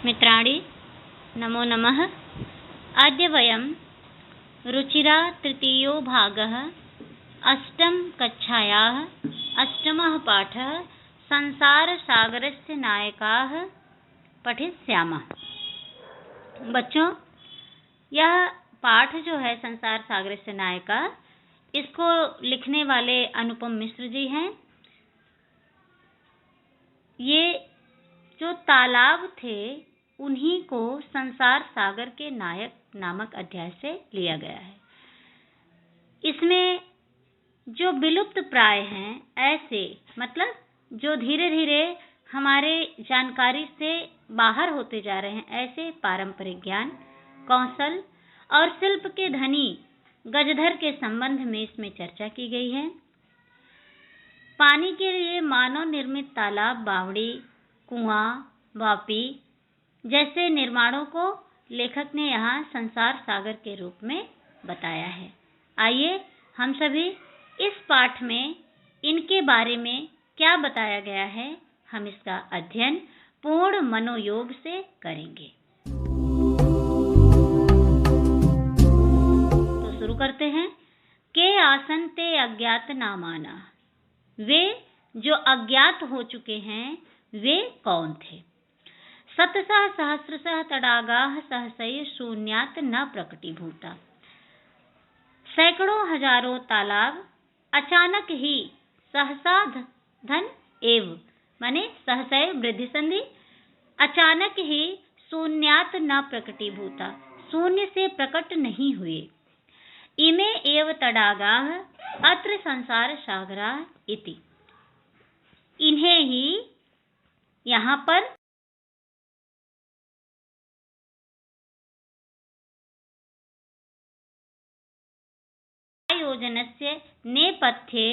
मित्राणि नमो नमः। अद्य वयं रुचिरा तृतीयो भागः अष्टमकक्षायाः अष्टमः पाठः संसारसागरस्य नायकाः पठिष्यामः। बच्चों, यह पाठ जो है संसार सागर से नायका, इसको लिखने वाले अनुपम मिश्र जी हैं। ये जो तालाब थे उन्हीं को संसार सागर के नायक नामक अध्याय से लिया गया है। इसमें जो विलुप्त प्राय हैं, ऐसे मतलब जो धीरे धीरे हमारे जानकारी से बाहर होते जा रहे हैं, ऐसे पारंपरिक ज्ञान, कौशल और शिल्प के धनी गजधर के संबंध में इसमें चर्चा की गई है। पानी के लिए मानव निर्मित तालाब, बावड़ी, कुआं, वापी जैसे निर्माणों को लेखक ने यहाँ संसार सागर के रूप में बताया है। आइए हम सभी इस पाठ में इनके बारे में क्या बताया गया है, हम इसका अध्ययन पूर्ण मनोयोग से करेंगे। तो शुरू करते हैं। के आसन ते अज्ञात नामाना, वे जो अज्ञात हो चुके हैं वे कौन थे। शतशः सहस्रशः तडागाः सहसैः शून्यात् न प्रकटीभूता, सैकड़ों हजारों तालाब अचानक ही सहसा धन एव माने सहसैव वृद्धि संधि, अचानक ही शून्यात् न प्रकटीभूता, शून्य से प्रकट नहीं हुए। इमे एव तडागाः अत्र संसार सागराः इति, इन्हें ही यहाँ पर आयोजनस्य नेपथ्ये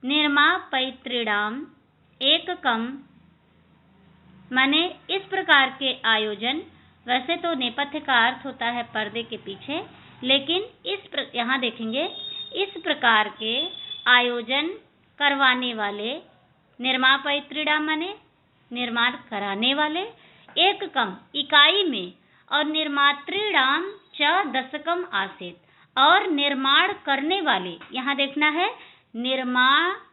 निर्मापैतृणाम् एककम, माने इस प्रकार के आयोजन, वैसे तो नेपथ्य का अर्थ होता है पर्दे के पीछे, लेकिन यहाँ देखेंगे इस प्रकार के आयोजन करवाने वाले, निर्मापैतृणाम माने निर्माण कराने वाले, एककम इकाई में, और निर्मातृणाम च दशकम आसेत, और निर्माण करने वाले, यहाँ देखना है निर्मापैतृणाम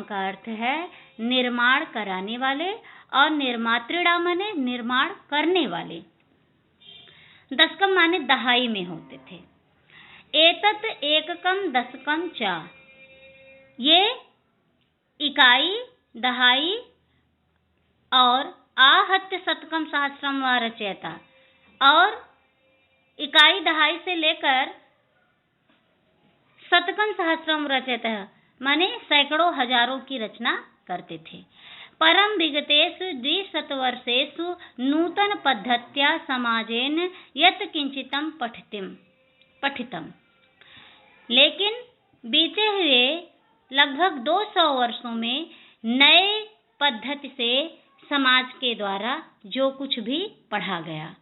का अर्थ है निर्माण कराने वाले, और निर्मातृणाम माने निर्माण करने वाले, दशकम माने दहाई में होते थे। एतत् एककम दशकम च, ये इकाई, दहाई और आहत्य शतकम सहस्रम व रचयता, और इकाई दहाई से लेकर शतकम सहस्रम रचयता माने सैकड़ों हजारों की रचना करते थे। परम विगतेषु द्विशतवर्षेषु नूतन पद्धत्या समाजेन यत् किंचितम पठितम, लेकिन बीते हुए लगभग 200 वर्षों में नए पद्धति से समाज के द्वारा जो कुछ भी पढ़ा गया,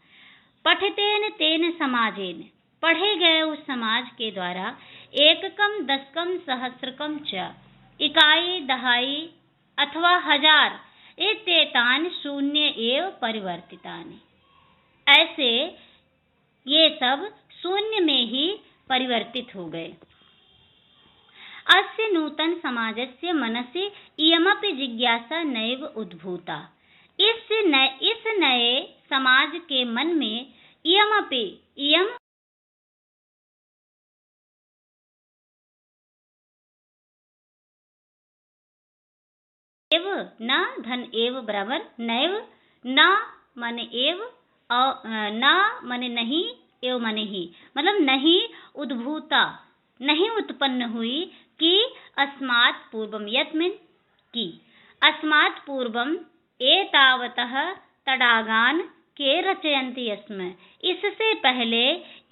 पठितेन तेन समाजेन, पढ़े गए उस समाज के द्वारा, एककम दशकम सहस्रकम च, इकाई, दहाई अथवा हजार, इत्येतानि शून्य एव परिवर्तितानि, ऐसे ये सब शून्य में ही परिवर्तित हो गए। अस्य नूतन समाजस्य मनसि इयमपि जिज्ञासा नैव उद्भूता, इस नए समाज के मन में इयम एव, न धन एव बराबर नैव, न माने एव, न माने नहीं, एव माने ही, मतलब नहीं उद्भूता, नहीं उत्पन्न हुई, कि अस्मात् पूर्वम, यत्मिन की अस्मात् पूर्वम एतावतः तडागान के रचयन्ति स्म, इससे पहले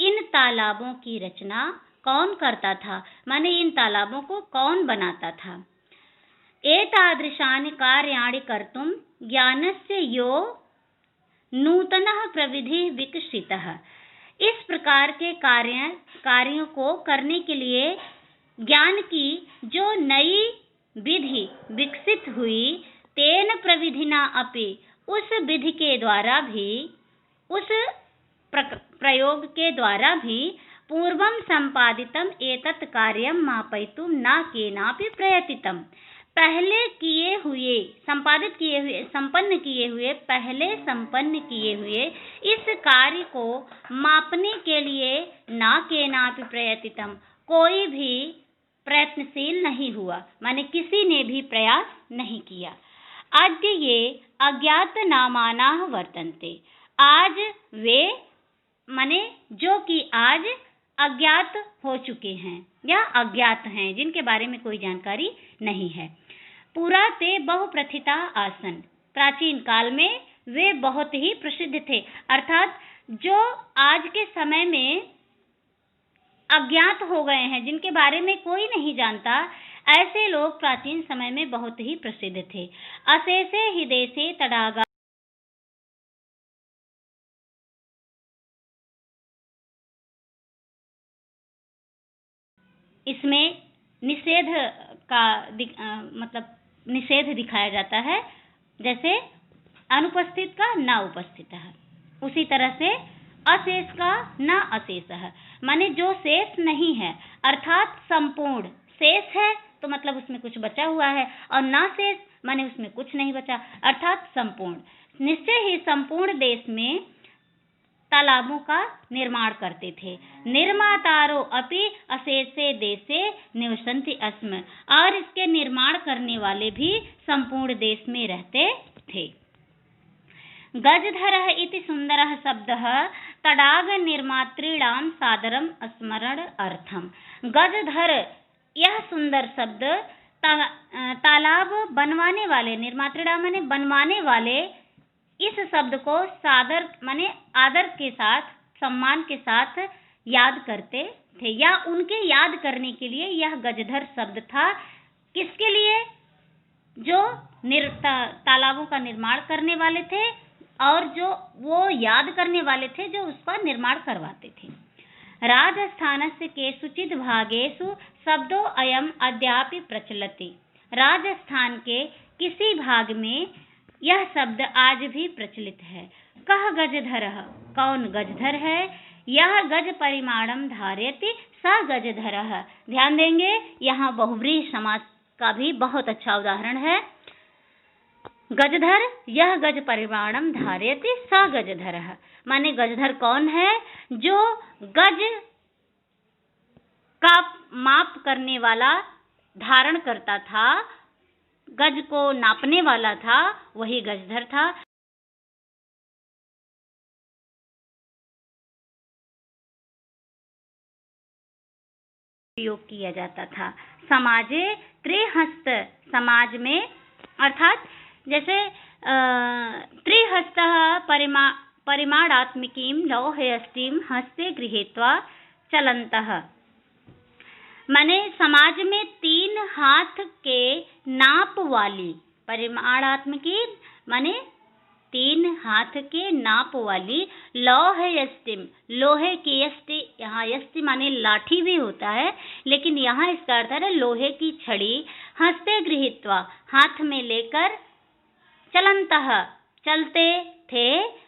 इन तालाबों की रचना कौन करता था, माने इन तालाबों को कौन बनाता था। एतादृशानि कार्याणि कर्तुं ज्ञानस्य यो नूतनः प्रविधि विकसितः, इस प्रकार के कार्यों को करने के लिए ज्ञान की जो नई विधि विकसित हुई, तेन प्रविधिना अपि, उस विधि के द्वारा भी, उस प्रयोग के द्वारा भी पूर्वं संपादितम एतत् कार्यं मापयितुं न केनापि प्रयतितम। पहले किए हुए, संपादित किए हुए, संपन्न किए हुए, पहले संपन्न किए हुए इस कार्य को मापने के लिए न केनापि प्रयतितम, कोई भी प्रयत्नशील नहीं हुआ, माने किसी ने भी प्रयास नहीं किया। अद्य ये अज्ञात नामानाः वर्तन्ते, आज वे माने जो कि आज अज्ञात हो चुके हैं या अज्ञात हैं, जिनके बारे में कोई जानकारी नहीं है। पुरा ते बहुप्रथिता आसन, प्राचीन काल में वे बहुत ही प्रसिद्ध थे, अर्थात जो आज के समय में अज्ञात हो गए हैं, जिनके बारे में कोई नहीं जानता, ऐसे लोग प्राचीन समय में बहुत ही प्रसिद्ध थे। अशेषे हि देशे तडागा, इसमें निषेध का मतलब निषेध दिखाया जाता है, जैसे अनुपस्थित का न उपस्थित है, उसी तरह से अशेष का न अशेष है, माने जो शेष नहीं है, अर्थात संपूर्ण। शेष है तो मतलब उसमें कुछ बचा हुआ है, और न शेष माने उसमें कुछ नहीं बचा, अर्थात संपूर्ण। निश्चय ही संपूर्ण देश में तालाबों का निर्माण करते थे। निर्मातारो अपि अशेषे देशे निवसन्ति अस्म, और इसके निर्माण करने वाले भी संपूर्ण देश में रहते थे। गजधरः इति सुंदरः शब्दः तडाग निर्मातॄणां सादरं स्मरण अर्थम। गजधर, यह सुंदर शब्द तालाब बनवाने वाले, निर्मातृणा माने बनवाने वाले, इस शब्द को सादर माने आदर के साथ, सम्मान के साथ याद करते थे, या उनके याद करने के लिए यह गजधर शब्द था। किसके लिए? जो तालाबों का निर्माण करने वाले थे, और जो वो याद करने वाले थे जो उसका निर्माण करवाते थे। राजस्थानस्य केषुचित् भागेषु शब्दो अयम् अद्यापि प्रचलति। राजस्थान के किसी भाग में यह शब्द आज भी प्रचलित है। कह गजधरः, कौन गजधर है? यह गज परिमाणम धारयति स गजधरः। ध्यान देंगे, यहाँ बहुव्रीहि समास का भी बहुत अच्छा उदाहरण है। गजधर, यह गज परिमाणम धारयति स गजधरः, माने गजधर कौन है? जो गज का माप करने वाला, धारण करता था, गज को नापने वाला था, वही गजधर था। प्रयोग किया जाता था। समाजे त्रिहस्त, समाज में अर्थात जैसे त्रिहस्तः परिमाणात्मिकीं लौहयष्टिं हस्ते गृहीत्वा चलन्तः, माने समाज में 3 हाथ के नाप वाली, परिमाणात्मिकी माने 3 हाथ के नाप वाली, लौहयष्टिम, लोहे की यष्टि, यहाँ यष्टि माने लाठी भी होता है, लेकिन यहाँ इसका अर्थ है लोहे की छड़ी, हस्ते गृहीत्वा, हाथ में लेकर, चलन्तः, चलते थे,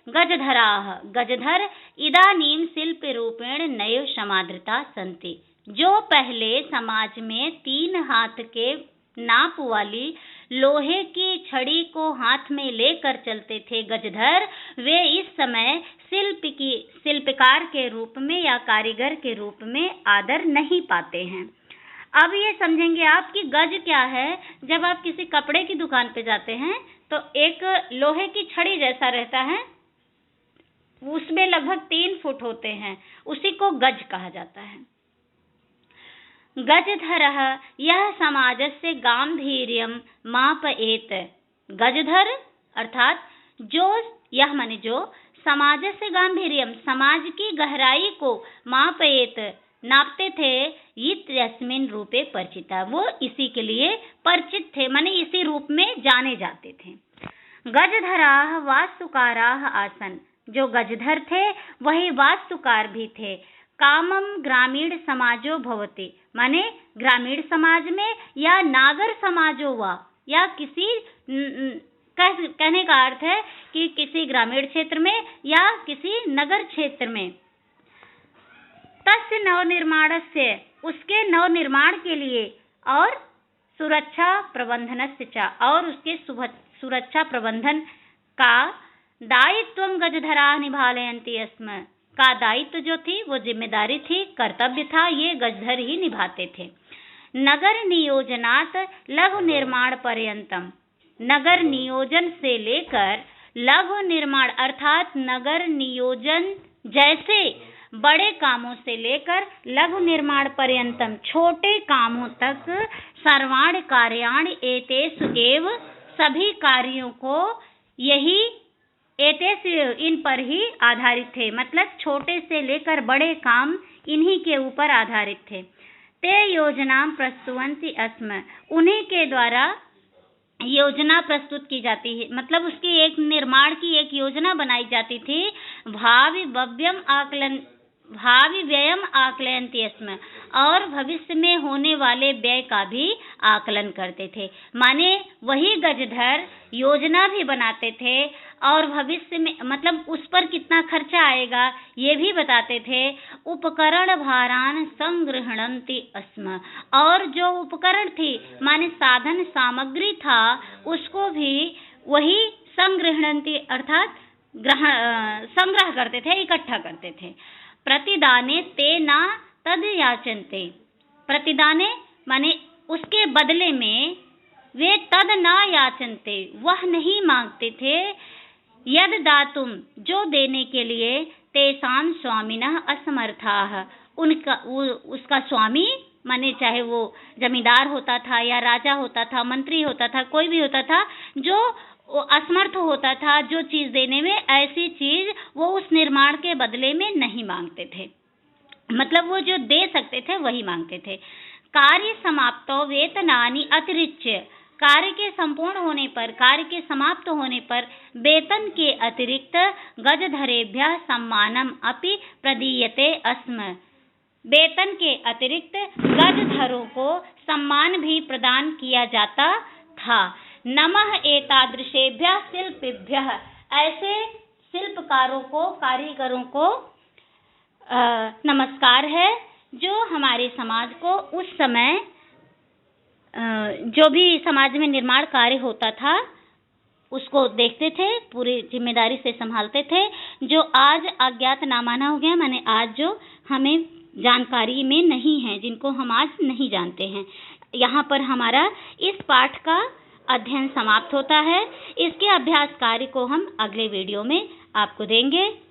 गजधराः, गजधर इदानीं शिल्प रूपेण नैव समादृता सन्ति। जो पहले समाज में 3 हाथ के नाप वाली लोहे की छड़ी को हाथ में लेकर चलते थे गजधर, वे इस समय शिल्पकार के रूप में या कारीगर के रूप में आदर नहीं पाते हैं। अब ये समझेंगे आप कि गज क्या है। जब आप किसी कपड़े की दुकान पे जाते हैं तो एक लोहे की छड़ी जैसा रहता है, उसमें लगभग 3 फुट होते हैं, उसी को गज कहा जाता है। गजधरः यह समाजस्य गांभीर्यं मापयेत। गजधर अर्थात जो, यह माने जो, समाजस्य गांभीर्यम, समाज की गहराई को, मापयेत नापते थे, इत्यस्मिन् रूपे परिचिता, वो इसी के लिए परिचित थे, माने इसी रूप में जाने जाते थे। गजधराः वास्तुकाराः आसन, जो गजधर थे वही वास्तुकार भी थे। कामम ग्रामीण समाजो भवति, माने ग्रामीण समाज में या नागर समाजो वा, या किसी कहने का अर्थ है कि किसी ग्रामीण क्षेत्र में या किसी नगर क्षेत्र में। तस्य नवनिर्माणस्य, उसके नवनिर्माण के लिए, और सुरक्षा प्रबंधनस्य च, और उसके सुरक्षा प्रबंधन का दायित्वं गजधरा निभालयन्ति स्म, का दायित्व जो थी, वो जिम्मेदारी थी, कर्तव्य था, ये गजधर ही निभाते थे। नगर नियोजनात् लघु निर्माण पर्यंतम, नगर नियोजन से लेकर लघु निर्माण अर्थात नगर नियोजन जैसे बड़े कामों से लेकर लघु निर्माण पर्यंतम छोटे कामों तक सर्वाणि कार्याणि एतेषु एव, सभी कार्यों को यही एतेषु इन पर ही आधारित थे, मतलब छोटे से लेकर बड़े काम इन्हीं के ऊपर आधारित थे। ते योजना प्रस्तुवन्ति स्म, उन्हीं के द्वारा योजना प्रस्तुत की जाती है, मतलब उसकी एक निर्माण की एक योजना बनाई जाती थी। भावी व्ययम आकलयन्ति स्म, और भविष्य में होने वाले व्यय का भी आकलन करते थे। माने वही गजधर योजना भी बनाते थे और भविष्य में मतलब उस पर कितना खर्चा आएगा ये भी बताते थे। उपकरण भारान संग्रहणन्ति स्म, और जो उपकरण थी माने साधन सामग्री था उसको भी वही संग्रहणन्ति अर्थात संग्रह करते थे, इकट्ठा करते थे। प्रतिदाने ते न तद याचन्ते, प्रतिदाने माने उसके बदले में वे तद न याचन्ते, वह नहीं मांगते थे। यद दातुम, जो देने के लिए, तेषां स्वामिनः असमर्थाः, उनका उसका स्वामी माने चाहे वो जमींदार होता था या राजा होता था, मंत्री होता था, कोई भी होता था, जो असमर्थ होता था जो चीज देने में, ऐसी चीज वो उस निर्माण के बदले में नहीं मांगते थे, मतलब वो जो दे सकते थे वही मांगते थे। कार्य समाप्तो वेतनानि अतिरिच्य, कार्य के संपूर्ण होने पर, कार्य के समाप्त होने पर वेतन के अतिरिक्त गजधरेभ्यः सम्मानम अपि प्रदीयते स्म, वेतन के अतिरिक्त गजधरों को सम्मान भी प्रदान किया जाता था। नमः एतादृशेभ्यः शिल्पिभ्यः, ऐसे शिल्पकारों को, कारीगरों को नमस्कार है, जो हमारे समाज को उस समय जो भी समाज में निर्माण कार्य होता था उसको देखते थे, पूरी जिम्मेदारी से संभालते थे, जो आज अज्ञात नामाना हो गया, माने आज जो हमें जानकारी में नहीं है, जिनको हम आज नहीं जानते हैं। यहाँ पर हमारा इस पाठ का अध्ययन समाप्त होता है। इसके अभ्यास कार्य को हम अगले वीडियो में आपको देंगे।